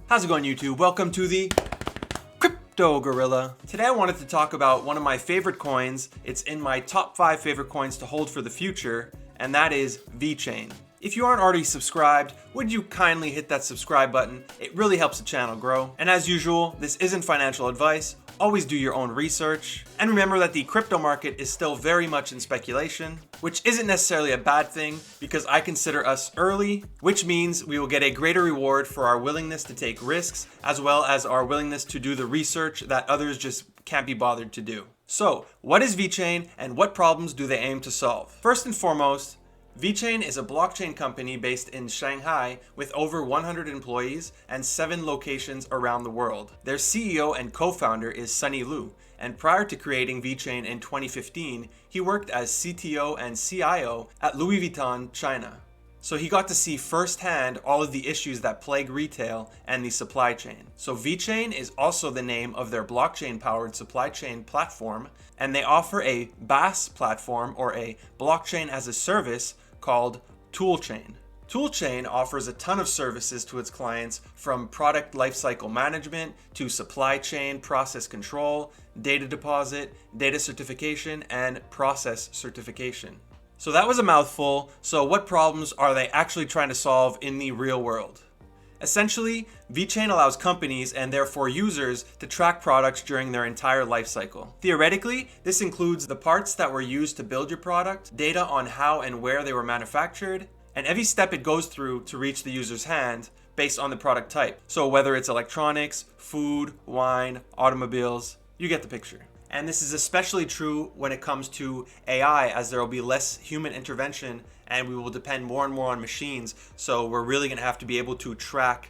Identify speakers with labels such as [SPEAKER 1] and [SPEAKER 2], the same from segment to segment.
[SPEAKER 1] How's it going, YouTube? Welcome to the Crypto Gorilla. Today I wanted to talk about one of my favorite coins. It's in my top 5 favorite coins to hold for the future, and that is VeChain. If you aren't already subscribed, would you kindly hit that subscribe button? It really helps the channel grow. And as usual, this isn't financial advice. Always do your own research. And remember that the crypto market is still very much in speculation, which isn't necessarily a bad thing because I consider us early, which means we will get a greater reward for our willingness to take risks, as well as our willingness to do the research that others just can't be bothered to do. So, what is VeChain and what problems do they aim to solve? First and foremost, VeChain is a blockchain company based in Shanghai with over 100 employees and 7 locations around the world. Their CEO and co-founder is Sunny Lu, and prior to creating VeChain in 2015, he worked as CTO and CIO at Louis Vuitton, China. So he got to see firsthand all of the issues that plague retail and the supply chain. So VeChain is also the name of their blockchain-powered supply chain platform, and they offer a BaaS platform, or a blockchain as a service, called Toolchain. Toolchain offers a ton of services to its clients, from product lifecycle management to supply chain process control, data deposit, data certification, and process certification. So that was a mouthful. So what problems are they actually trying to solve in the real world? Essentially, VeChain allows companies and therefore users to track products during their entire life cycle. Theoretically, this includes the parts that were used to build your product, data on how and where they were manufactured, and every step it goes through to reach the user's hand based on the product type. So whether it's electronics, food, wine, automobiles, you get the picture. And this is especially true when it comes to AI, as there will be less human intervention and we will depend more and more on machines. So we're really going to have to be able to track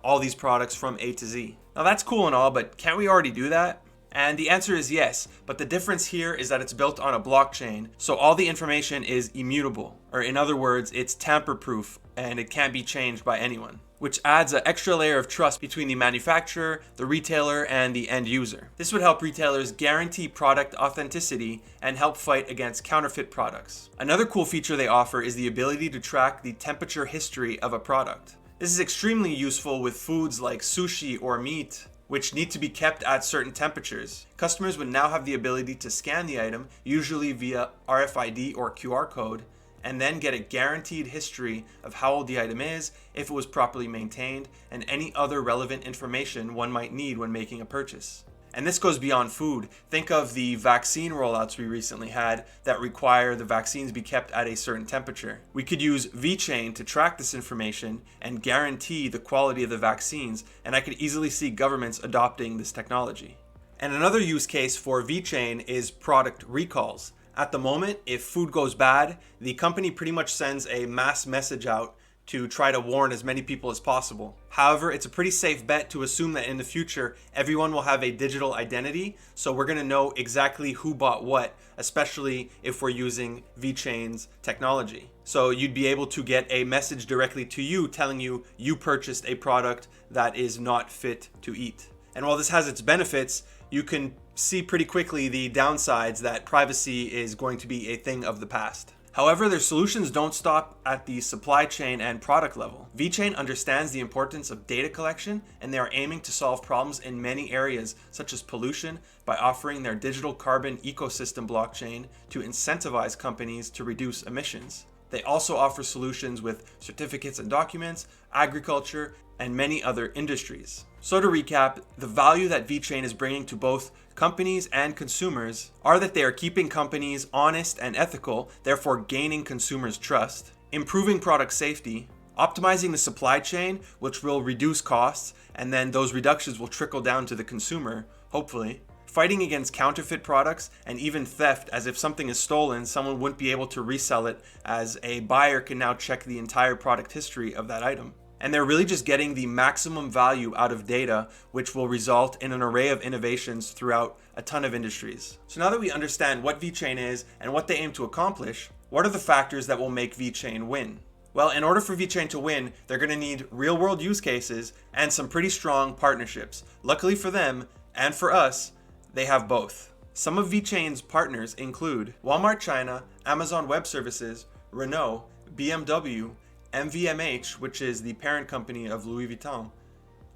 [SPEAKER 1] all these products from A to Z. Now that's cool and all, but can't we already do that? And the answer is yes, but the difference here is that it's built on a blockchain, so all the information is immutable, or in other words, it's tamper-proof and it can't be changed by anyone, which adds an extra layer of trust between the manufacturer, the retailer, and the end user. This would help retailers guarantee product authenticity and help fight against counterfeit products. Another cool feature they offer is the ability to track the temperature history of a product. This is extremely useful with foods like sushi or meat, which need to be kept at certain temperatures. Customers would now have the ability to scan the item, usually via RFID or QR code, and then get a guaranteed history of how old the item is, if it was properly maintained, and any other relevant information one might need when making a purchase. And this goes beyond food. Think of the vaccine rollouts we recently had that require the vaccines be kept at a certain temperature. We could use VeChain to track this information and guarantee the quality of the vaccines, and I could easily see governments adopting this technology. And another use case for VeChain is product recalls. At the moment, if food goes bad, the company pretty much sends a mass message out to try to warn as many people as possible. However, it's a pretty safe bet to assume that in the future, everyone will have a digital identity, so we're gonna know exactly who bought what, especially if we're using VeChain's technology. So you'd be able to get a message directly to you telling you you purchased a product that is not fit to eat. And while this has its benefits, you can see pretty quickly the downsides that privacy is going to be a thing of the past. However, their solutions don't stop at the supply chain and product level. VeChain understands the importance of data collection, and they are aiming to solve problems in many areas, such as pollution, by offering their digital carbon ecosystem blockchain to incentivize companies to reduce emissions. They also offer solutions with certificates and documents, agriculture, and many other industries. So to recap, the value that VeChain is bringing to both companies and consumers are that they are keeping companies honest and ethical, therefore gaining consumers' trust, improving product safety, optimizing the supply chain, which will reduce costs, and then those reductions will trickle down to the consumer, hopefully, fighting against counterfeit products and even theft, as if something is stolen, someone wouldn't be able to resell it, as a buyer can now check the entire product history of that item. And they're really just getting the maximum value out of data, which will result in an array of innovations throughout a ton of industries. So now that we understand what VeChain is and what they aim to accomplish, what are the factors that will make VeChain win? Well, in order for VeChain to win, they're going to need real-world use cases and some pretty strong partnerships. Luckily for them, and for us, they have both. Some of VeChain's partners include Walmart China, Amazon Web Services, Renault, BMW, MVMH, which is the parent company of Louis Vuitton,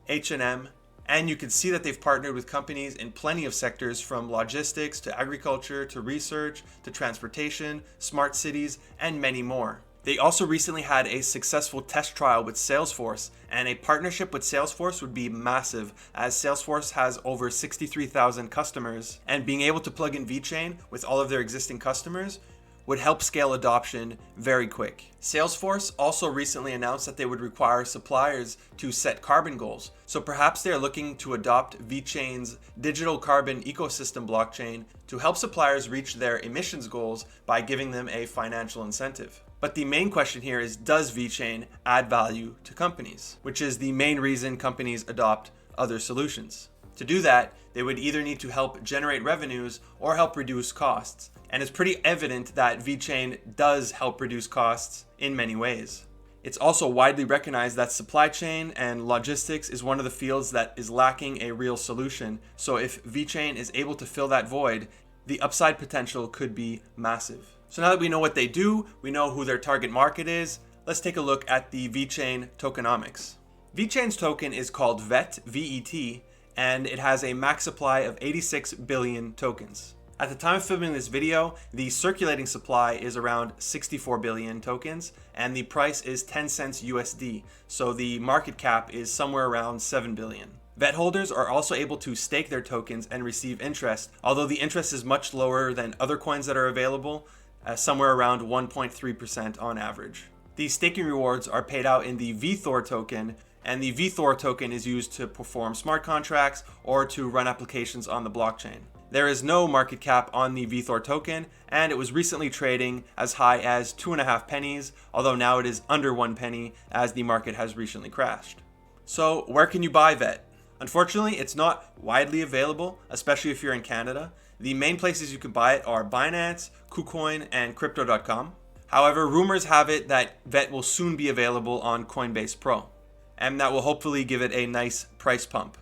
[SPEAKER 1] H&M, and you can see that they've partnered with companies in plenty of sectors, from logistics to agriculture to research to transportation, smart cities, and many more. They also recently had a successful test trial with Salesforce, and a partnership with Salesforce would be massive, as Salesforce has over 63,000 customers, and being able to plug in VeChain with all of their existing customers would help scale adoption very quick. Salesforce also recently announced that they would require suppliers to set carbon goals. So perhaps they're looking to adopt VeChain's digital carbon ecosystem blockchain to help suppliers reach their emissions goals by giving them a financial incentive. But the main question here is, does VeChain add value to companies? Which is the main reason companies adopt other solutions. To do that, they would either need to help generate revenues or help reduce costs. And it's pretty evident that VeChain does help reduce costs in many ways. It's also widely recognized that supply chain and logistics is one of the fields that is lacking a real solution. So if VeChain is able to fill that void, the upside potential could be massive. So now that we know what they do, we know who their target market is, let's take a look at the VeChain tokenomics. VeChain's token is called VET, V-E-T, and it has a max supply of 86 billion tokens. At the time of filming this video, the circulating supply is around 64 billion tokens, and the price is 10 cents USD, so the market cap is somewhere around 7 billion. VET holders are also able to stake their tokens and receive interest, although the interest is much lower than other coins that are available, somewhere around 1.3% on average. These staking rewards are paid out in the VeThor token, and the VeThor token is used to perform smart contracts or to run applications on the blockchain. There is no market cap on the VeThor token, and it was recently trading as high as 2.5 pennies, although now it is under 1 penny as the market has recently crashed. So where can you buy VET? Unfortunately, it's not widely available, especially if you're in Canada. The main places you can buy it are Binance, KuCoin, and Crypto.com. However, rumors have it that VET will soon be available on Coinbase Pro, and that will hopefully give it a nice price pump.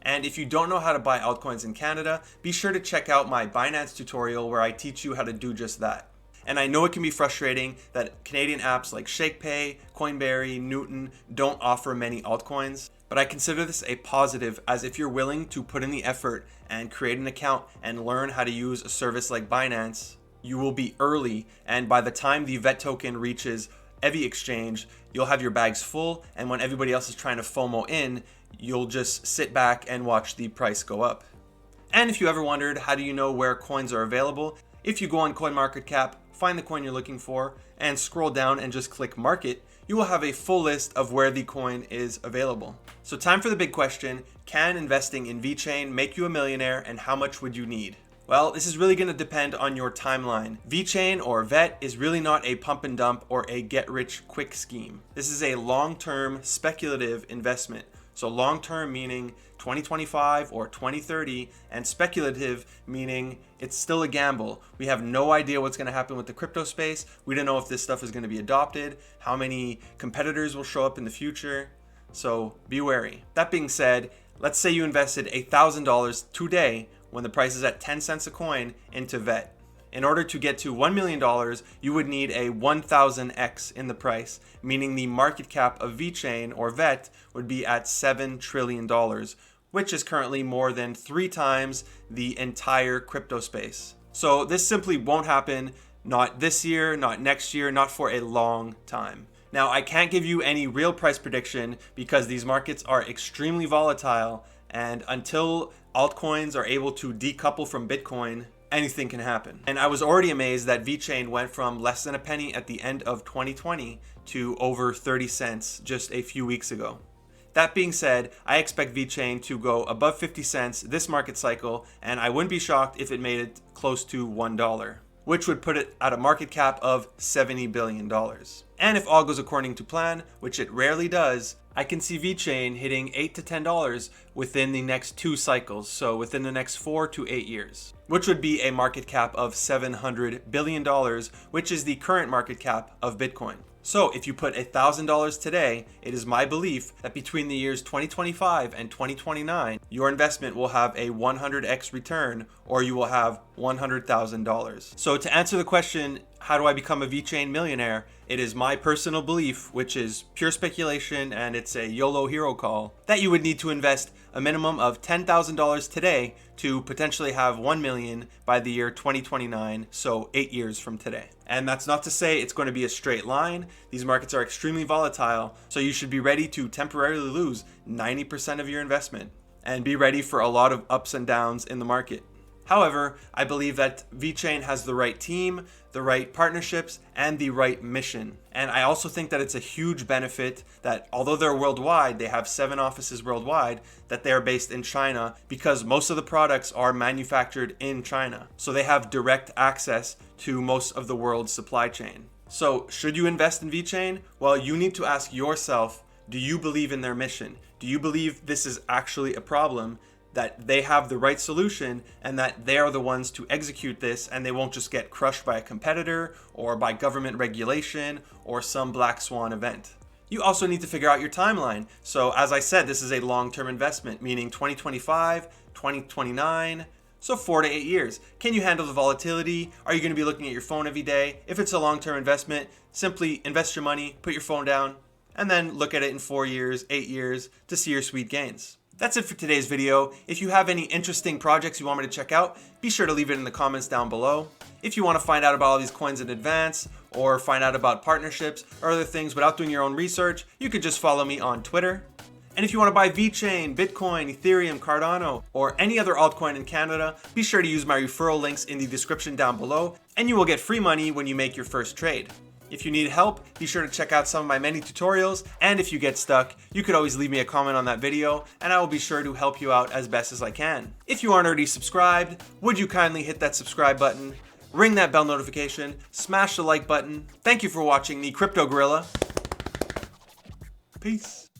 [SPEAKER 1] And if you don't know how to buy altcoins in Canada, be sure to check out my Binance tutorial where I teach you how to do just that. And I know it can be frustrating that Canadian apps like ShakePay, Coinberry, Newton don't offer many altcoins, but I consider this a positive, as if you're willing to put in the effort and create an account and learn how to use a service like Binance, you will be early, and by the time the VET token reaches Evie Exchange, you'll have your bags full, and when everybody else is trying to FOMO in, you'll just sit back and watch the price go up. And if you ever wondered, how do you know where coins are available? If you go on CoinMarketCap, find the coin you're looking for, and scroll down and just click market, you will have a full list of where the coin is available. So time for the big question: can investing in VeChain make you a millionaire, and how much would you need? Well, this is really going to depend on your timeline. VeChain or VET is really not a pump and dump or a get-rich-quick scheme. This is a long-term speculative investment. So long-term meaning 2025 or 2030, and speculative meaning it's still a gamble. We have no idea what's going to happen with the crypto space. We don't know if this stuff is going to be adopted, how many competitors will show up in the future. So be wary. That being said, let's say you invested $1,000 today when the price is at 10 cents a coin into VET. In order to get to $1 million, you would need a 1,000x in the price, meaning the market cap of VeChain or VET would be at $7 trillion, which is currently more than 3 times the entire crypto space. So this simply won't happen, not this year, not next year, not for a long time. Now, I can't give you any real price prediction because these markets are extremely volatile, and until altcoins are able to decouple from Bitcoin, anything can happen. And I was already amazed that VeChain went from less than a penny at the end of 2020 to over 30 cents just a few weeks ago. That being said, I expect VeChain to go above 50 cents this market cycle, and I wouldn't be shocked if it made it close to $1, which would put it at a market cap of $70 billion. And if all goes according to plan, which it rarely does, I can see VeChain hitting $8 to $10 within the next 2 cycles, so within the next 4 to 8 years, which would be a market cap of $700 billion, which is the current market cap of Bitcoin. So if you put $1,000 today, it is my belief that between the years 2025 and 2029, your investment will have a 100x return, or you will have $100,000. So to answer the question, how do I become a VeChain millionaire? It is my personal belief, which is pure speculation and it's a YOLO hero call, that you would need to invest a minimum of $10,000 today to potentially have 1 million by the year 2029, so 8 years from today. And that's not to say it's going to be a straight line. These markets are extremely volatile, so you should be ready to temporarily lose 90% of your investment and be ready for a lot of ups and downs in the market. However, I believe that VeChain has the right team, the right partnerships, and the right mission. And I also think that it's a huge benefit that although they're worldwide, they have 7 offices worldwide, that they are based in China because most of the products are manufactured in China. So they have direct access to most of the world's supply chain. So should you invest in VeChain? Well, you need to ask yourself, do you believe in their mission? Do you believe this is actually a problem, that they have the right solution, and that they are the ones to execute this, and they won't just get crushed by a competitor or by government regulation or some black swan event? You also need to figure out your timeline. So as I said, this is a long-term investment, meaning 2025, 2029, so 4 to 8 years. Can you handle the volatility? Are you going to be looking at your phone every day? If it's a long-term investment, simply invest your money, put your phone down, and then look at it in 4 years, 8 years to see your sweet gains. That's it for today's video. If you have any interesting projects you want me to check out, be sure to leave it in the comments down below. If you want to find out about all these coins in advance, or find out about partnerships or other things without doing your own research, you could just follow me on Twitter. And if you want to buy VeChain, Bitcoin, Ethereum, Cardano, or any other altcoin in Canada, be sure to use my referral links in the description down below, and you will get free money when you make your first trade. If you need help, be sure to check out some of my many tutorials, and if you get stuck, you could always leave me a comment on that video, and I will be sure to help you out as best as I can. If you aren't already subscribed, would you kindly hit that subscribe button, ring that bell notification, smash the like button. Thank you for watching the Crypto Gorilla. Peace.